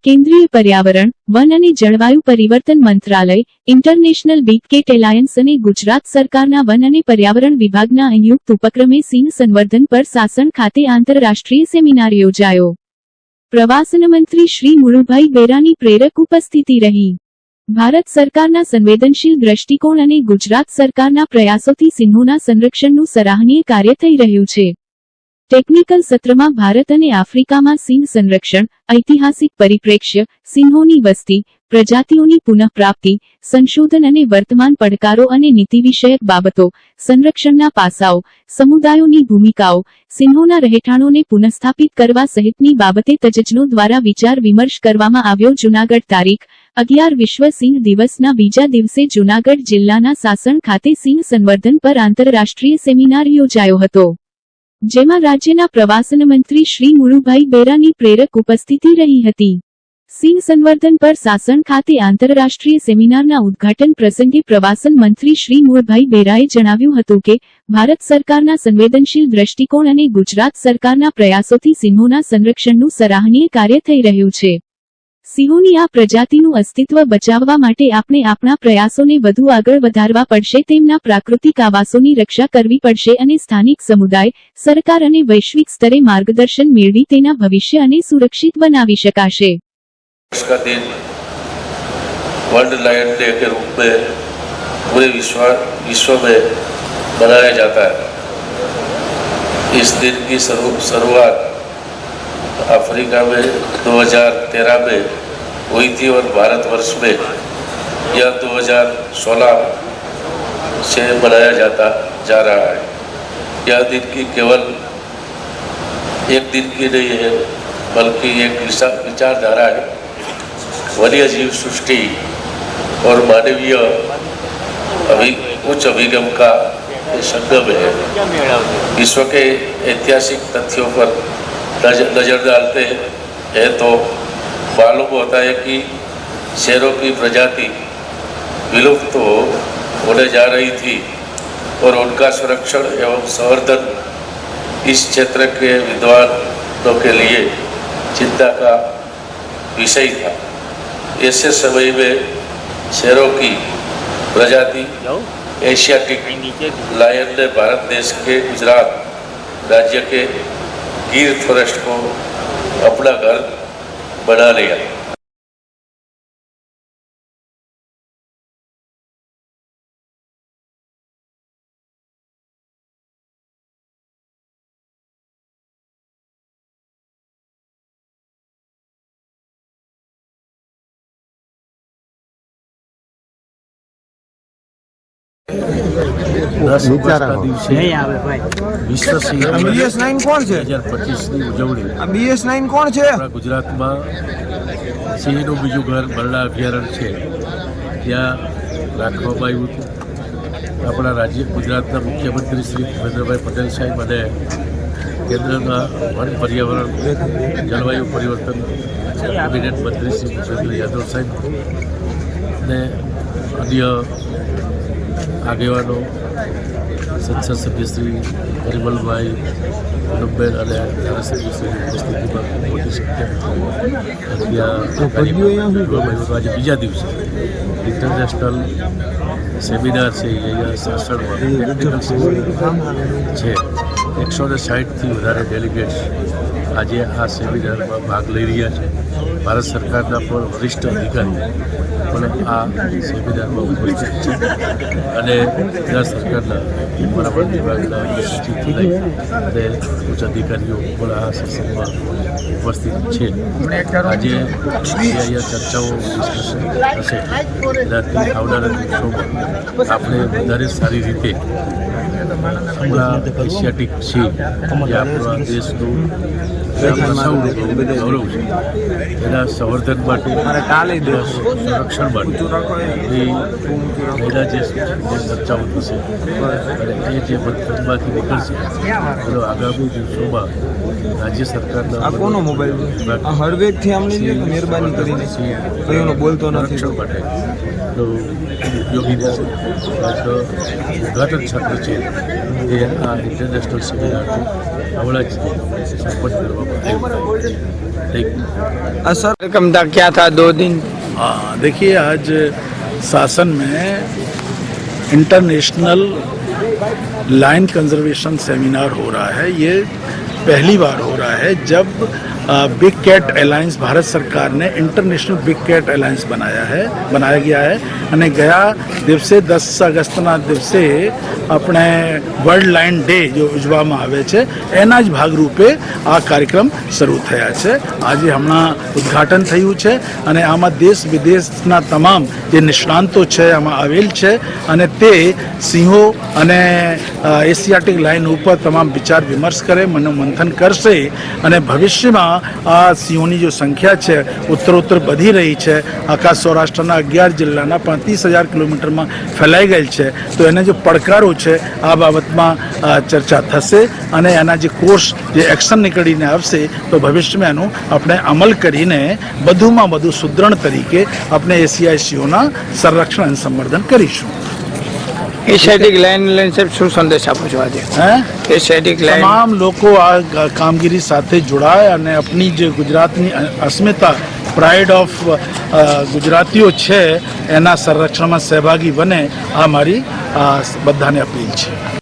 કેન્દ્રીય પર્યાવરણ, વન અને જળવાયુ પરિવર્તન મંત્રાલય, ઇન્ટરનેશનલ બિગ કેટ એલાયન્સ અને ગુજરાત સરકારના વન અને પર્યાવરણ વિભાગના સંયુક્ત ઉપક્રમે સિંહ સંવર્ધન પર સાસણ ખાતે આંતરરાષ્ટ્રીય સેમિનાર યોજાયો। પ્રવાસન મંત્રી શ્રી મુળુભાઈ બેરાની પ્રેરક ઉપસ્થિતિ રહી। ભારત સરકારના સંવેદનશીલ દ્રષ્ટિકોણ અને ગુજરાત સરકારના પ્રયાસોથી સિંહોના સંરક્ષણનું સરાહનીય કાર્ય થઈ રહ્યું છે। ટેકનિકલ સત્રમાં ભારત અને આફ્રિકામાં સિંહ સંરક્ષણ, ઐતિહાસિક પરિપ્રેક્ષ્ય, સિંહોની વસ્તી, પ્રજાતિઓની પુનઃપ્રાપ્તિ, સંશોધન અને વર્તમાન પડકારો અને નીતિ વિષયક બાબતો, સંરક્ષણના પાસાઓ, સમુદાયોની ભૂમિકાઓ, સિંહોના રહેઠાણોને પુનઃસ્થાપિત કરવા સહિતની બાબતે તજજ્ઞો દ્વારા વિચાર વિમર્શ કરવામાં આવ્યો। જૂનાગઢ તારીખ 11 વિશ્વ સિંહ દિવસના બીજા દિવસે જૂનાગઢ જિલ્લાના સાસણ ખાતે સિંહ સંવર્ધન પર આંતરરાષ્ટ્રીય સેમિનાર યોજાયો હતો, જેમાં રાજ્યના પ્રવાસન મંત્રી શ્રી મુળુભાઈ બેરાની પ્રેરક ઉપસ્થિતિ રહી હતી। સિંહ સંવર્ધન પર સાસણ ખાતે આંતરરાષ્ટ્રીય સેમિનારના ઉદ્ઘાટન પ્રસંગે પ્રવાસન મંત્રી શ્રી મુળુભાઈ બેરાએ જણાવ્યું હતું કે ભારત સરકારના સંવેદનશીલ દ્રષ્ટિકોણ અને ગુજરાત સરકારના પ્રયાસોથી સિંહોના સંરક્ષણનું સરાહનીય કાર્ય થઈ રહ્યું છે। સિંહોની આ પ્રજાતિનું અસ્તિત્વ બચાવવા માટે આપણે આપણા પ્રયાસોને વધુ આગળ વધારવા પડશે। તેમના પ્રાકૃતિક આવાસોની રક્ષા કરવી પડશે અને સ્થાનિક સમુદાય, સરકાર અને વૈશ્વિક સ્તરે માર્ગદર્શન મેળવી તેના ભવિષ્ય અને સુરક્ષિત બનાવી શકાશે। इसका दिन वर्ल्ड लायन डे के रूप में पूरे विश्व में मनाया जाता है। इस दिन की शुरुआत अफ्रीका में 2013 में हुई थी और भारतवर्ष में यह 2016 से मनाया जा रहा है। यह दिन की केवल एक दिन की नहीं है, बल्कि एक विचारधारा है। वन्य जीव सृष्टि और मानवीय उच्च अभिगम का संगम है। विश्व के ऐतिहासिक तथ्यों पर नजर डालते हैं तो मालूम होता है कि शेरों की प्रजाति विलुप्त होने जा रही थी और उनका संरक्षण एवं संवर्धन इस क्षेत्र के विद्वानों के लिए चिंता का विषय था। ऐसे समय में शेरों की प्रजाति एशियाटिक लायन ने भारत देश के गुजरात राज्य के गिर फॉरेस्ट को अपना घर बना लिया। વિશ્વ સિંહ BS9 કોણ છે 2025ની ઉજવણી BS9 કોણ છે ગુજરાતમાં સિંહનું બીજું ઘર બરડા અભયારણ્ય છે ત્યાં રાખવામાં આવ્યું હતું। આપણા રાજ્ય ગુજરાતના મુખ્યમંત્રી શ્રી ભૂપેન્દ્રભાઈ પટેલ સાહેબ અને કેન્દ્રના વન પર્યાવરણ જળવાયુ પરિવર્તન કેબિનેટ મંત્રી શ્રી ભૂપેન્દ્ર યાદવ સાહેબ અને અન્ય આગેવાનો, સંસદ સભ્ય શ્રી પરિમલભાઈ નબ્બેર અને ધારાસભ્ય શ્રીની ઉપસ્થિતિમાં મોટી સંખ્યા આજે બીજા દિવસે ઇન્ટરનેશનલ સેમિનાર છે અહીંયા સાસણમાં છે। 160થી વધારે ડેલિગેટ્સ આજે આ સેમિનારમાં ભાગ લઈ રહ્યા છે। ભારત સરકારના પણ વરિષ્ઠ અધિકારીઓ પણ આ સેમિનારમાં ઉપસ્થિત છે અને ગુજરાત સરકારના પર્યાવરણ વિભાગના સચિવથી લઈ અને ઉચ્ચ અધિકારીઓ પણ આ સત્સંગમાં ઉપસ્થિત છે। આજે અહીંયા ચર્ચાઓ ડિસ્કશન થશે, એનાથી આવનારા દિવસોમાં આપણે વધારે સારી રીતે આપણા એશિયાટિક સિંહ જે આપણા દેશનું ગૌરવ છે એના સંવર્ધન માટે, સંરક્ષણ માટે એના જે ચર્ચાઓ થશે અને એ જે મતમાંથી નીકળશે એનો આગામી દિવસોમાં રાજ્ય સરકારના કોનો મોબાઈલ હળવેકથી આમને મહેરબાની કરીને કયોનો બોલતો નથી માટે તો ઉપયોગી રહેશે। ઉદ્ઘાટન છત્ર છે એ આ ઇન્ટરનેશનલ સેમિનારનું હમણાં જ સપોર્ટ કરવામાં આવ્યું. Thank you. सर कार्यक्रम था क्या था 2 दिन? हाँ, देखिए आज शासन में इंटरनेशनल लाइन कंजर्वेशन सेमिनार हो रहा है. ये पहली बार हो रहा है जब बिग कैट अलायंस भारत सरकार ने इंटरनेशनल बिग कैट अलायंस बनाया गया है અને ગયા દિવસે 10 અગસ્ટના દિવસે આપણે વર્લ્ડ લાઇન ડે જો ઉજવવામાં આવે છે એના જ ભાગરૂપે આ કાર્યક્રમ શરૂ થયા છે. આજે હમણાં ઉદ્ઘાટન થયું છે અને આમાં દેશ વિદેશના તમામ જે નિષ્ણાંતો છે આમાં આવેલ છે અને તે સિંહો અને એશિયાટિક લાઇન ઉપર તમામ વિચાર વિમર્શ કરે, મનોમંથન કરશે અને ભવિષ્યમાં આ સિંહોની જો સંખ્યા છે ઉત્તરોત્તર વધી રહી છે. આખા સૌરાષ્ટ્રના 11 જિલ્લાના 35,000 કિલોમીટરમાં ફેલાઈ ગયેલ છે તો એના જે પડકારો છે આ બાબતમાં ચર્ચા થશે અને એના જે કોર્સ જે એક્શન નીકળીને આવશે તો ભવિષ્યમાં એનું આપણે અમલ કરીને વધુમાં વધુ સુદૃઢ તરીકે આપણે એશિયાઈ સિંહોના સંરક્ષણ અને સંવર્ધન કરીશું. એશિયાટિક લાઇન લઈને સાહેબ શું સંદેશ આપો છો આજે? એશિયાટિક લાઇન તમામ લોકો આ કામગીરી સાથે જોડાય અને આપણી જે ગુજરાતની અસ્મિતા પ્રાઇડ ઓફ ગુજરાતીઓ છે એના સંરક્ષણમાં સહભાગી બને આ મારી બધાને અપીલ છે.